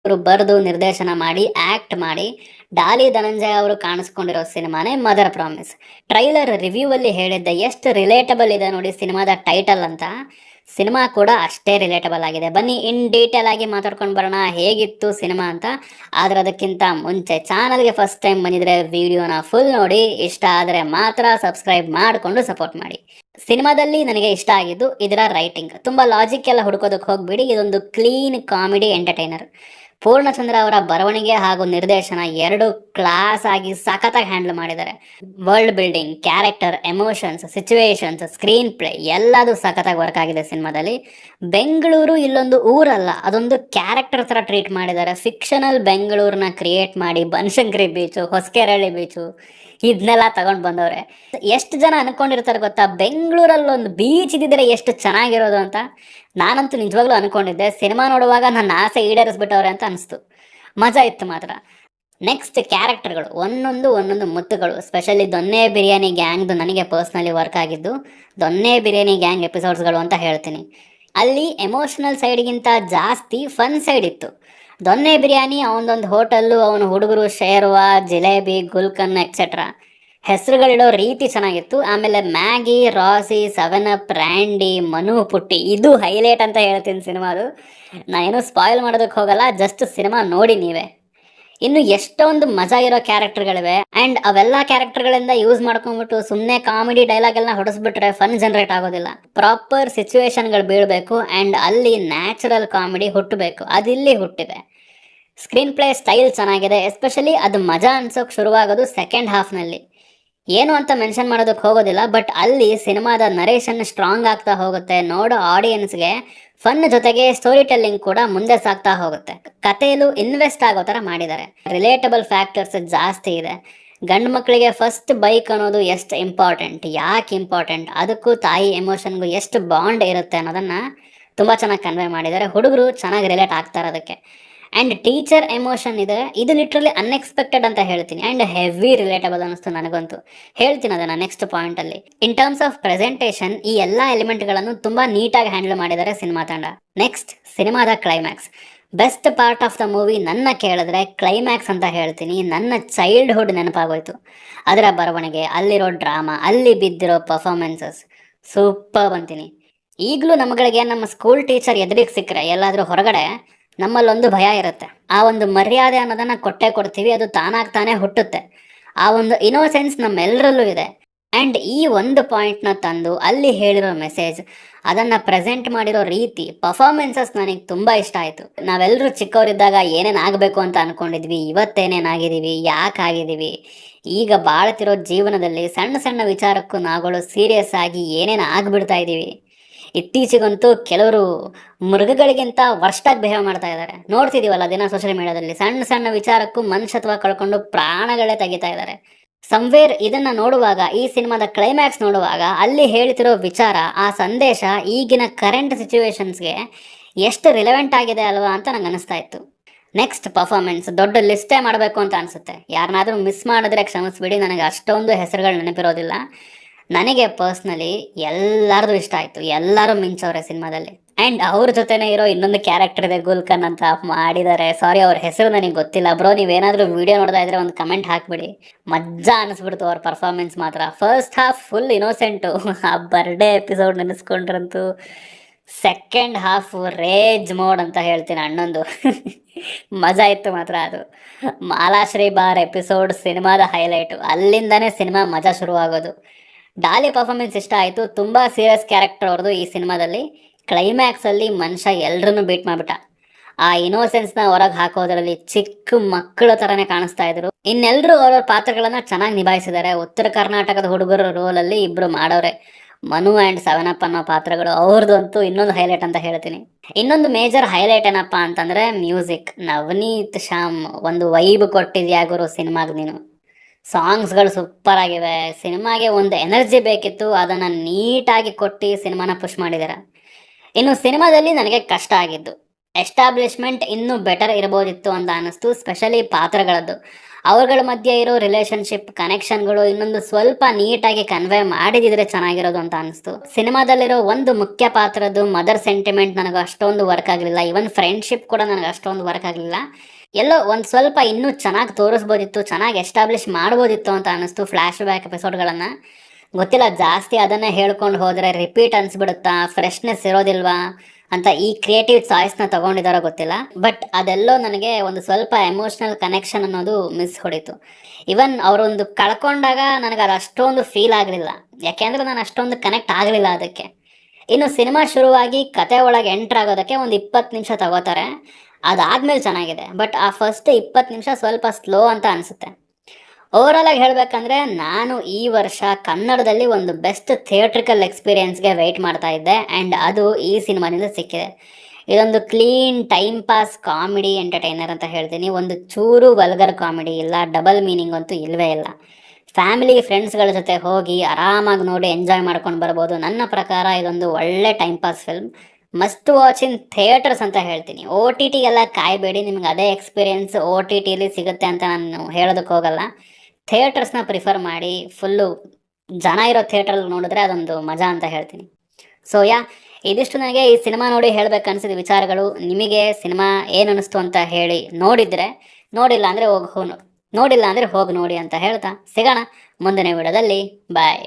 ಅವರು ಬರೆದು ನಿರ್ದೇಶನ ಮಾಡಿ ಆಕ್ಟ್ ಮಾಡಿ ಡಾಲಿ ಧನಂಜಯ ಅವರು ಕಾಣಿಸ್ಕೊಂಡಿರೋ ಸಿನಿಮಾನೇ ಮದರ್ ಪ್ರಾಮಿಸ್. ಟ್ರೈಲರ್ ರಿವ್ಯೂ ಅಲ್ಲಿ ಹೇಳಿದ್ದೆ ಎಷ್ಟು ರಿಲೇಟಬಲ್ ಇದೆ ನೋಡಿ ಸಿನಿಮಾದ ಟೈಟಲ್ ಅಂತ. ಸಿನಿಮಾ ಕೂಡ ಅಷ್ಟೇ ರಿಲೇಟಬಲ್ ಆಗಿದೆ. ಬನ್ನಿ ಇನ್ ಡೀಟೇಲ್ ಆಗಿ ಮಾತಾಡ್ಕೊಂಡು ಬರೋಣ ಹೇಗಿತ್ತು ಸಿನಿಮಾ ಅಂತ. ಆದ್ರೆ ಅದಕ್ಕಿಂತ ಮುಂಚೆ ಚಾನಲ್ಗೆ ಫಸ್ಟ್ ಟೈಮ್ ಬಂದಿದ್ರೆ ವಿಡಿಯೋನ ಫುಲ್ ನೋಡಿ, ಇಷ್ಟ ಆದರೆ ಮಾತ್ರ ಸಬ್ಸ್ಕ್ರೈಬ್ ಮಾಡಿಕೊಂಡು ಸಪೋರ್ಟ್ ಮಾಡಿ. ಸಿನಿಮಾದಲ್ಲಿ ನನಗೆ ಇಷ್ಟ ಆಗಿದ್ದು ಇದರ ರೈಟಿಂಗ್. ತುಂಬಾ ಲಾಜಿಕ್ ಎಲ್ಲ ಹುಡ್ಕೋದಕ್ಕೆ ಹೋಗ್ಬಿಡಿ, ಇದೊಂದು ಕ್ಲೀನ್ ಕಾಮಿಡಿ ಎಂಟರ್ಟೈನರ್. ಪೂರ್ಣಚಂದ್ರ ಅವರ ಬರವಣಿಗೆ ಹಾಗೂ ನಿರ್ದೇಶನ ಎರಡು ಕ್ಲಾಸ್ ಆಗಿ ಸಖತ್ತಾಗಿ ಹ್ಯಾಂಡಲ್ ಮಾಡಿದ್ದಾರೆ. World building, character, emotions, situations, screen play ಎಲ್ಲದೂ ಸಖತ್ತಾಗಿ ವರ್ಕ್ ಆಗಿದೆ ಸಿನಿಮಾದಲ್ಲಿ. ಬೆಂಗಳೂರು ಇಲ್ಲೊಂದು ಊರಲ್ಲ, ಅದೊಂದು ಕ್ಯಾರೆಕ್ಟರ್ ತರ ಟ್ರೀಟ್ ಮಾಡಿದ್ದಾರೆ. ಫಿಕ್ಷನಲ್ ಬೆಂಗಳೂರನ್ನ ಕ್ರಿಯೇಟ್ ಮಾಡಿ ಬನಶಂಕರಿ ಬೀಚು, ಹೊಸಕೆರಳ್ಳಿ ಬೀಚು ಇದನ್ನೆಲ್ಲ ತಗೊಂಡು ಬಂದವ್ರೆ. ಎಷ್ಟು ಜನ ಅನ್ಕೊಂಡಿರ್ತಾರೆ ಗೊತ್ತಾ, ಬೆಂಗಳೂರಲ್ಲಿ ಒಂದು ಬೀಚ್ ಇದ್ದಿದ್ರೆ ಎಷ್ಟು ಚೆನ್ನಾಗಿರೋದು ಅಂತ. ನಾನಂತೂ ನಿಜವಾಗ್ಲೂ ಅನ್ಕೊಂಡಿದ್ದೆ. ಸಿನಿಮಾ ನೋಡುವಾಗ ನನ್ನ ಆಸೆ ಈಡೇರಿಸ್ಬಿಟ್ಟವ್ರೆ ಅಂತ ಅನಿಸ್ತು. ಮಜಾ ಇತ್ತು ಮಾತ್ರ. ನೆಕ್ಸ್ಟ್ ಕ್ಯಾರೆಕ್ಟರ್ಗಳು ಒಂದೊಂದು ಮುತ್ತುಗಳು. ಸ್ಪೆಷಲಿ ದೊನ್ನೆ ಬಿರಿಯಾನಿ ಗ್ಯಾಂಗ್ದು ನನಗೆ ಪರ್ಸ್ನಲಿ ವರ್ಕ್ ಆಗಿದ್ದು ದೊನ್ನೆ ಬಿರಿಯಾನಿ ಗ್ಯಾಂಗ್ ಎಪಿಸೋಡ್ಸ್ಗಳು ಅಂತ ಹೇಳ್ತೀನಿ. ಅಲ್ಲಿ ಎಮೋಷನಲ್ ಸೈಡ್ಗಿಂತ ಜಾಸ್ತಿ ಫನ್ ಸೈಡ್ ಇತ್ತು. ದೊನ್ನೆ ಬಿರಿಯಾನಿ ಅವನದೊಂದು ಹೋಟೆಲ್ಲು, ಅವನ ಹುಡುಗರು ಶೇರ್ವಾ, ಜಿಲೇಬಿ, ಗುಲ್ಕನ್ ಎಕ್ಸೆಟ್ರಾ ಹೆಸರುಗಳಿಡೋ ರೀತಿ ಚೆನ್ನಾಗಿತ್ತು. ಆಮೇಲೆ ಮ್ಯಾಗಿ, ರಾಸಿ, 7up, ರ್ಯಾಂಡಿ, ಮನು, ಪುಟ್ಟಿ ಇದು ಹೈಲೈಟ್ ಅಂತ ಹೇಳ್ತೀನಿ ಸಿನಿಮಾದು. ನಾನೇನು ಸ್ಪಾಯ್ಲ್ ಮಾಡೋದಕ್ಕೆ ಹೋಗಲ್ಲ, ಜಸ್ಟ್ ಸಿನಿಮಾ ನೋಡಿ ನೀವೇ. ಇನ್ನು ಎಷ್ಟೊಂದು ಮಜಾ ಇರೋ ಕ್ಯಾರೆಕ್ಟರ್ಗಳಿವೆ. ಆ್ಯಂಡ್ ಅವೆಲ್ಲ ಕ್ಯಾರೆಕ್ಟರ್ಗಳಿಂದ ಯೂಸ್ ಮಾಡ್ಕೊಂಡ್ಬಿಟ್ಟು ಸುಮ್ಮನೆ ಕಾಮಿಡಿ ಡೈಲಾಗ್ ಎಲ್ಲ ಹೊಡೆಸ್ಬಿಟ್ರೆ ಫನ್ ಜನರೇಟ್ ಆಗೋದಿಲ್ಲ. ಪ್ರಾಪರ್ ಸಿಚುವೇಶನ್ಗಳು ಬೀಳಬೇಕು ಆ್ಯಂಡ್ ಅಲ್ಲಿ ನ್ಯಾಚುರಲ್ ಕಾಮಿಡಿ ಹುಟ್ಟಬೇಕು. ಅದಿಲ್ಲಿ ಹುಟ್ಟಿದೆ. ಸ್ಕ್ರೀನ್ ಪ್ಲೇ ಸ್ಟೈಲ್ ಚೆನ್ನಾಗಿದೆ. ಎಸ್ಪೆಷಲಿ ಅದು ಮಜಾ ಅನ್ಸೋಕೆ ಶುರುವಾಗೋದು ಸೆಕೆಂಡ್ ಹಾಫ್ನಲ್ಲಿ. ಏನು ಅಂತ ಮೆನ್ಷನ್ ಮಾಡೋದಕ್ಕೆ ಹೋಗೋದಿಲ್ಲ, ಬಟ್ ಅಲ್ಲಿ ಸಿನಿಮಾದ ನರೇಷನ್ ಸ್ಟ್ರಾಂಗ್ ಆಗ್ತಾ ಹೋಗುತ್ತೆ. ನೋಡೋ ಆಡಿಯನ್ಸ್ಗೆ ಫನ್ ಜೊತೆಗೆ ಸ್ಟೋರಿ ಟೆಲ್ಲಿಂಗ್ ಕೂಡ ಮುಂದೆ ಸಾಗ್ತಾ ಹೋಗುತ್ತೆ. ಕಥೆಯಲ್ಲೂ ಇನ್ವೆಸ್ಟ್ ಆಗೋ ಥರ ಮಾಡಿದ್ದಾರೆ. ರಿಲೇಟಬಲ್ ಫ್ಯಾಕ್ಟರ್ಸ್ ಜಾಸ್ತಿ ಇದೆ. ಗಂಡು ಮಕ್ಕಳಿಗೆ ಫಸ್ಟ್ ಬೈಕ್ ಅನ್ನೋದು ಎಷ್ಟು ಇಂಪಾರ್ಟೆಂಟ್, ಯಾಕೆ ಇಂಪಾರ್ಟೆಂಟ್, ಅದಕ್ಕೂ ತಾಯಿ ಎಮೋಷನ್ಗೂ ಎಷ್ಟು ಬಾಂಡ್ ಇರುತ್ತೆ ಅನ್ನೋದನ್ನು ತುಂಬ ಚೆನ್ನಾಗಿ ಕನ್ವೆ ಮಾಡಿದ್ದಾರೆ. ಹುಡುಗರು ಚೆನ್ನಾಗಿ ರಿಲೇಟ್ ಆಗ್ತಾರೆ ಅದಕ್ಕೆ. ಆ್ಯಂಡ್ ಟೀಚರ್ ಎಮೋಷನ್ ಇದೆ, ಇದು ಲಿಟ್ರಲಿ ಅನ್ಎಕ್ಸ್ಪೆಕ್ಟೆಡ್ ಅಂತ ಹೇಳ್ತೀನಿ. ಆ್ಯಂಡ್ ಹೆವಿ ರಿಲೇಟಬಲ್ ಅನ್ನಿಸ್ತು ನನಗಂತೂ. ಹೇಳ್ತೀನಿ ಅದನ್ನು ನೆಕ್ಸ್ಟ್ ಪಾಯಿಂಟಲ್ಲಿ. ಇನ್ ಟರ್ಮ್ಸ್ ಆಫ್ ಪ್ರೆಸೆಂಟೇಷನ್ ಈ ಎಲ್ಲ ಎಲಿಮೆಂಟ್ಗಳನ್ನು ತುಂಬ ನೀಟಾಗಿ ಹ್ಯಾಂಡಲ್ ಮಾಡಿದ್ದಾರೆ ಸಿನಿಮಾ ತಂಡ. ನೆಕ್ಸ್ಟ್ ಸಿನಿಮಾದ climax. Best part of the movie ನನ್ನ ಕೇಳಿದ್ರೆ ಕ್ಲೈಮ್ಯಾಕ್ಸ್ ಅಂತ ಹೇಳ್ತೀನಿ. ನನ್ನ ಚೈಲ್ಡ್ಹುಡ್ ನೆನಪಾಗೋಯ್ತು. ಅದರ ಬರವಣಿಗೆ, ಅಲ್ಲಿರೋ ಡ್ರಾಮಾ, ಅಲ್ಲಿ ಬಿದ್ದಿರೋ ಪರ್ಫಾರ್ಮೆನ್ಸಸ್ ಸೂಪರ್ ಅಂತೀನಿ. ಈಗಲೂ ನಮ್ಮಗಳಿಗೆ ನಮ್ಮ ಸ್ಕೂಲ್ ಟೀಚರ್ ಎದುರಿಗೆ ಸಿಕ್ಕರೆ ಎಲ್ಲಾದರೂ ಹೊರಗಡೆ ನಮ್ಮಲ್ಲೊಂದು ಭಯ ಇರುತ್ತೆ. ಆ ಒಂದು ಮರ್ಯಾದೆ ಅನ್ನೋದನ್ನು ಕೊಟ್ಟೇ ಕೊಡ್ತೀವಿ, ಅದು ತಾನಾಗ್ತಾನೆ ಹುಟ್ಟುತ್ತೆ. ಆ ಒಂದು ಇನೋಸೆನ್ಸ್ ನಮ್ಮೆಲ್ಲರಲ್ಲೂ ಇದೆ. ಆ್ಯಂಡ್ ಈ ಒಂದು ಪಾಯಿಂಟ್ನ ತಂದು ಅಲ್ಲಿ ಹೇಳಿರೋ ಮೆಸೇಜ್, ಅದನ್ನು ಪ್ರೆಸೆಂಟ್ ಮಾಡಿರೋ ರೀತಿ, ಪರ್ಫಾರ್ಮೆನ್ಸಸ್ ನನಗೆ ತುಂಬ ಇಷ್ಟ ಆಯಿತು. ನಾವೆಲ್ಲರೂ ಚಿಕ್ಕವರಿದ್ದಾಗ ಏನೇನು ಆಗಬೇಕು ಅಂತ ಅಂದ್ಕೊಂಡಿದ್ವಿ, ಇವತ್ತೇನೇನಾಗಿದ್ದೀವಿ, ಯಾಕೆ ಆಗಿದ್ದೀವಿ, ಈಗ ಬಾಳ್ತಿರೋ ಜೀವನದಲ್ಲಿ ಸಣ್ಣ ಸಣ್ಣ ವಿಚಾರಕ್ಕೂ ನಾವುಗಳು ಸೀರಿಯಸ್ ಆಗಿ ಏನೇನು ಆಗಿಬಿಡ್ತಾ ಇದ್ದೀವಿ. ಇತ್ತೀಚೆಗಂತೂ ಕೆಲವರು ಮೃಗಗಳಿಗಿಂತ ವರ್ಸ್ಟಾಗಿ ಬಿಹೇವ್ ಮಾಡ್ತಾ ಇದ್ದಾರೆ. ನೋಡ್ತಿದ್ದೀವಲ್ಲ ದಿನ ಸೋಷಿಯಲ್ ಮೀಡಿಯಾದಲ್ಲಿ. ಸಣ್ಣ ಸಣ್ಣ ವಿಚಾರಕ್ಕೂ ಮನುಷ್ಯತ್ವ ಕಳ್ಕೊಂಡು ಪ್ರಾಣಗಳೇ ತೆಗಿತಾ ಇದ್ದಾರೆ. ಸಂವೇರ್ ಇದನ್ನು ನೋಡುವಾಗ, ಈ ಸಿನಿಮಾದ ಕ್ಲೈಮ್ಯಾಕ್ಸ್ ನೋಡುವಾಗ ಅಲ್ಲಿ ಹೇಳ್ತಿರೋ ವಿಚಾರ, ಆ ಸಂದೇಶ ಈಗಿನ ಕರೆಂಟ್ ಸಿಚುವೇಶನ್ಸ್ಗೆ ಎಷ್ಟು ರಿಲೆವೆಂಟ್ ಆಗಿದೆ ಅಲ್ವಾ ಅಂತ ನಂಗೆ ಅನಿಸ್ತಾ ಇತ್ತು. ನೆಕ್ಸ್ಟ್ ಪರ್ಫಾರ್ಮೆನ್ಸ್ ದೊಡ್ಡ ಲಿಸ್ಟೇ ಮಾಡಬೇಕು ಅಂತ ಅನಿಸುತ್ತೆ. ಯಾರನ್ನಾದರೂ ಮಿಸ್ ಮಾಡಿದ್ರೆ ಕ್ಷಮಿಸ್ಬಿಡಿ, ನನಗೆ ಅಷ್ಟೊಂದು ಹೆಸರುಗಳು ನೆನಪಿರೋದಿಲ್ಲ. ನನಗೆ ಪರ್ಸ್ನಲಿ ಎಲ್ಲರದು ಇಷ್ಟ ಆಯಿತು. ಎಲ್ಲರೂ ಮಿಂಚವ್ರೆ ಸಿನಿಮಾದಲ್ಲಿ. ಆ್ಯಂಡ್ ಅವ್ರ ಜೊತೆನೇ ಇರೋ ಇನ್ನೊಂದು ಕ್ಯಾರೆಕ್ಟರ್ ಇದೆ, ಗುಲ್ಕನ್ ಅಂತ ಮಾಡಿದ್ದಾರೆ. ಸಾರಿ, ಅವ್ರ ಹೆಸರು ನನಗೆ ಗೊತ್ತಿಲ್ಲ. ಬ್ರೋ, ನೀವೇನಾದರೂ ವಿಡಿಯೋ ನೋಡ್ತಾ ಇದ್ರೆ ಒಂದು ಕಮೆಂಟ್ ಹಾಕ್ಬಿಡಿ. ಮಜಾ ಅನಿಸ್ಬಿಡ್ತು ಅವ್ರ ಪರ್ಫಾರ್ಮೆನ್ಸ್ ಮಾತ್ರ. ಫಸ್ಟ್ ಹಾಫ್ ಫುಲ್ ಇನೋಸೆಂಟು, ಆ ಬರ್ಡೇ ಎಪಿಸೋಡ್ ನೆನೆಸ್ಕೊಂಡ್ರಂತೂ. ಸೆಕೆಂಡ್ ಹಾಫ್ ರೇಜ್ ಮೋಡ್ ಅಂತ ಹೇಳ್ತೀನಿ ಅಣ್ಣಂದು. ಮಜಾ ಇತ್ತು ಮಾತ್ರ ಅದು. ಮಾಲಾಶ್ರೀ ಬಾರ್ ಎಪಿಸೋಡ್ ಸಿನಿಮಾದ ಹೈಲೈಟು. ಅಲ್ಲಿಂದನೇ ಸಿನಿಮಾ ಮಜಾ ಶುರುವಾಗೋದು. ಡಾಲಿ ಪರ್ಫಾರ್ಮೆನ್ಸ್ ಇಷ್ಟ ಆಯಿತು. ತುಂಬ ಸೀರಿಯಸ್ ಕ್ಯಾರೆಕ್ಟರ್ ಅವ್ರದ್ದು ಈ ಸಿನಿಮಾದಲ್ಲಿ. ಕ್ಲೈಮ್ಯಾಕ್ಸಲ್ಲಿ ಮನುಷ್ಯ ಎಲ್ಲರನ್ನೂ ಬೀಟ್ ಮಾಡಿಬಿಟ್ಟ. ಆ ಇನೋಸೆನ್ಸ್ನ ಹೊರಗೆ ಹಾಕೋದ್ರಲ್ಲಿ ಚಿಕ್ಕ ಮಕ್ಕಳ ಥರನೇ ಕಾಣಿಸ್ತಾ ಇದ್ರು. ಇನ್ನೆಲ್ಲರೂ ಅವ್ರವ್ರ ಪಾತ್ರಗಳನ್ನು ಚೆನ್ನಾಗಿ ನಿಭಾಯಿಸಿದ್ದಾರೆ. ಉತ್ತರ ಕರ್ನಾಟಕದ ಹುಡುಗರ ರೋಲಲ್ಲಿ ಇಬ್ಬರು ಮಾಡೋರೆ, ಮನು ಆ್ಯಂಡ್ 7up ಅನ್ನೋ ಪಾತ್ರಗಳು. ಅವ್ರದ್ದಂತೂ ಇನ್ನೊಂದು ಹೈಲೈಟ್ ಅಂತ ಹೇಳ್ತೀನಿ. ಇನ್ನೊಂದು ಮೇಜರ್ ಹೈಲೈಟ್ ಏನಪ್ಪ ಅಂತಂದರೆ ಮ್ಯೂಸಿಕ್. ನವನೀತ್ ಶ್ಯಾಮ್ ಒಂದು ವೈಬ್ ಕೊಟ್ಟಿದ್ಯಾ ಗುರು ಸಿನಿಮಾಗೆ ನೀನು. ಸಾಂಗ್ಸ್ಗಳು ಸೂಪರ್ ಆಗಿವೆ. ಸಿನಿಮಾಗೆ ಒಂದು ಎನರ್ಜಿ ಬೇಕಿತ್ತು, ಅದನ್ನು ನೀಟಾಗಿ ಕೊಟ್ಟು ಸಿನಿಮಾನ ಪುಷ್ ಮಾಡಿದ್ದಾರೆ. ಇನ್ನು ಸಿನಿಮಾದಲ್ಲಿ ನನಗೆ ಕಷ್ಟ ಆಗಿದ್ದು ಎಸ್ಟಾಬ್ಲಿಷ್ಮೆಂಟ್ ಇನ್ನೂ ಬೆಟರ್ ಇರ್ಬೋದಿತ್ತು ಅಂತ ಅನ್ನಿಸ್ತು, ಸ್ಪೆಷಲಿ ಪಾತ್ರಗಳದ್ದು. ಅವ್ರಗಳ ಮಧ್ಯೆ ಇರೋ ರಿಲೇಶನ್ಶಿಪ್ ಕನೆಕ್ಷನ್ಗಳು ಇನ್ನೊಂದು ಸ್ವಲ್ಪ ನೀಟಾಗಿ ಕನ್ವೆ ಮಾಡಿದಿದ್ರೆ ಚೆನ್ನಾಗಿರೋದು ಅಂತ ಅನಿಸ್ತು. ಸಿನಿಮಾದಲ್ಲಿರೋ ಒಂದು ಮುಖ್ಯ ಪಾತ್ರದ್ದು ಮದರ್ ಸೆಂಟಿಮೆಂಟ್ ನನಗೆ ಅಷ್ಟೊಂದು ವರ್ಕ್ ಆಗಲಿಲ್ಲ. ಇವನ್ ಫ್ರೆಂಡ್ಶಿಪ್ ಕೂಡ ನನಗೆ ಅಷ್ಟೊಂದು ವರ್ಕ್ ಆಗಲಿಲ್ಲ. ಎಲ್ಲೋ ಒಂದು ಸ್ವಲ್ಪ ಇನ್ನೂ ಚೆನ್ನಾಗಿ ತೋರಿಸ್ಬೋದಿತ್ತು, ಚೆನ್ನಾಗಿ ಎಸ್ಟಾಬ್ಲಿಷ್ ಮಾಡ್ಬೋದಿತ್ತು ಅಂತ ಅನ್ನಿಸ್ತು ಫ್ಲ್ಯಾಶ್ ಬ್ಯಾಕ್ ಎಪಿಸೋಡ್ಗಳನ್ನು. ಗೊತ್ತಿಲ್ಲ, ಜಾಸ್ತಿ ಅದನ್ನೇ ಹೇಳ್ಕೊಂಡು ಹೋದರೆ ರಿಪೀಟ್ ಅನ್ಸ್ಬಿಡುತ್ತಾ, ಫ್ರೆಶ್ನೆಸ್ ಇರೋದಿಲ್ವಾ ಅಂತ ಈ ಕ್ರಿಯೇಟಿವ್ ಚಾಯ್ಸ್ನ ತಗೊಂಡಿದ್ದಾರೋ ಗೊತ್ತಿಲ್ಲ. ಬಟ್ ಅದೆಲ್ಲೋ ನನಗೆ ಒಂದು ಸ್ವಲ್ಪ ಎಮೋಷ್ನಲ್ ಕನೆಕ್ಷನ್ ಅನ್ನೋದು ಮಿಸ್ ಹೊಡಿತು. ಇವನ್ ಅವರೊಂದು ಕಳ್ಕೊಂಡಾಗ ನನಗೆ ಅದು ಅಷ್ಟೊಂದು ಫೀಲ್ ಆಗಲಿಲ್ಲ, ಯಾಕೆಂದರೆ ನಾನು ಅಷ್ಟೊಂದು ಕನೆಕ್ಟ್ ಆಗಲಿಲ್ಲ ಅದಕ್ಕೆ. ಇನ್ನು ಸಿನಿಮಾ ಶುರುವಾಗಿ ಕತೆ ಒಳಗೆ ಎಂಟ್ರ್ ಆಗೋದಕ್ಕೆ ಒಂದು 20 ನಿಮಿಷ ತಗೋತಾರೆ, ಅದಾದ್ಮೇಲೆ ಚೆನ್ನಾಗಿದೆ. ಬಟ್ ಆ ಫಸ್ಟ್ 20 ನಿಮಿಷ ಸ್ವಲ್ಪ ಸ್ಲೋ ಅಂತ ಅನಿಸುತ್ತೆ. ಓವರಾಲ್ ಆಗಿ ಹೇಳಬೇಕಂದ್ರೆ ನಾನು ಈ ವರ್ಷ ಕನ್ನಡದಲ್ಲಿ ಒಂದು ಬೆಸ್ಟ್ ಥಿಯೇಟ್ರಿಕಲ್ ಎಕ್ಸ್ಪೀರಿಯನ್ಸ್ಗೆ ವೆಯ್ಟ್ ಮಾಡ್ತಾ ಇದ್ದೆ, ಆ್ಯಂಡ್ ಅದು ಈ ಸಿನಿಮಾದಿಂದ ಸಿಕ್ಕಿದೆ. ಇದೊಂದು clean time pass comedy entertainer ಅಂತ ಹೇಳ್ತೀನಿ. ಒಂದು ಚೂರು ವಲ್ಗರ್ ಕಾಮಿಡಿ ಇಲ್ಲ, ಡಬಲ್ ಮೀನಿಂಗ್ ಅಂತೂ ಇಲ್ಲವೇ ಇಲ್ಲ. ಫ್ಯಾಮಿಲಿ ಫ್ರೆಂಡ್ಸ್ಗಳ ಜೊತೆ ಹೋಗಿ ಆರಾಮಾಗಿ ನೋಡಿ ಎಂಜಾಯ್ ಮಾಡ್ಕೊಂಡು ಬರ್ಬೋದು. ನನ್ನ ಪ್ರಕಾರ ಇದೊಂದು ಒಳ್ಳೆ time pass film, must watch ಇನ್ ಥಿಯೇಟರ್ಸ್ ಅಂತ ಹೇಳ್ತೀನಿ. ಓ ಟಿ ಟಿಗೆಲ್ಲ ಕಾಯಬೇಡಿ, ನಿಮ್ಗೆ ಅದೇ ಎಕ್ಸ್ಪೀರಿಯೆನ್ಸ್ ಓ ಟಿ ಟಿಲಿ ಸಿಗುತ್ತೆ ಅಂತ ನಾನು ಹೇಳೋದಕ್ಕೆ ಹೋಗಲ್ಲ. ಥಿಯೇಟರ್ಸ್ನ ಪ್ರಿಫರ್ ಮಾಡಿ, ಫುಲ್ಲು ಜನ ಇರೋ ಥಿಯೇಟ್ರಲ್ಲಿ ನೋಡಿದ್ರೆ ಅದೊಂದು ಮಜಾ ಅಂತ ಹೇಳ್ತೀನಿ. ಸೊ ಇದಿಷ್ಟು ನನಗೆ ಈ ಸಿನಿಮಾ ನೋಡಿ ಹೇಳ್ಬೇಕನ್ಸಿದ ವಿಚಾರಗಳು. ನಿಮಗೆ ಸಿನಿಮಾ ಏನು ಅನ್ನಿಸ್ತು ಅಂತ ಹೇಳಿ. ನೋಡಿಲ್ಲ ಅಂದರೆ ಹೋಗಿ ನೋಡಿ ಅಂತ ಹೇಳ್ತಾ ಸಿಗೋಣ ಮುಂದಿನ ವಿಡಿಯೋದಲ್ಲಿ. ಬಾಯ್.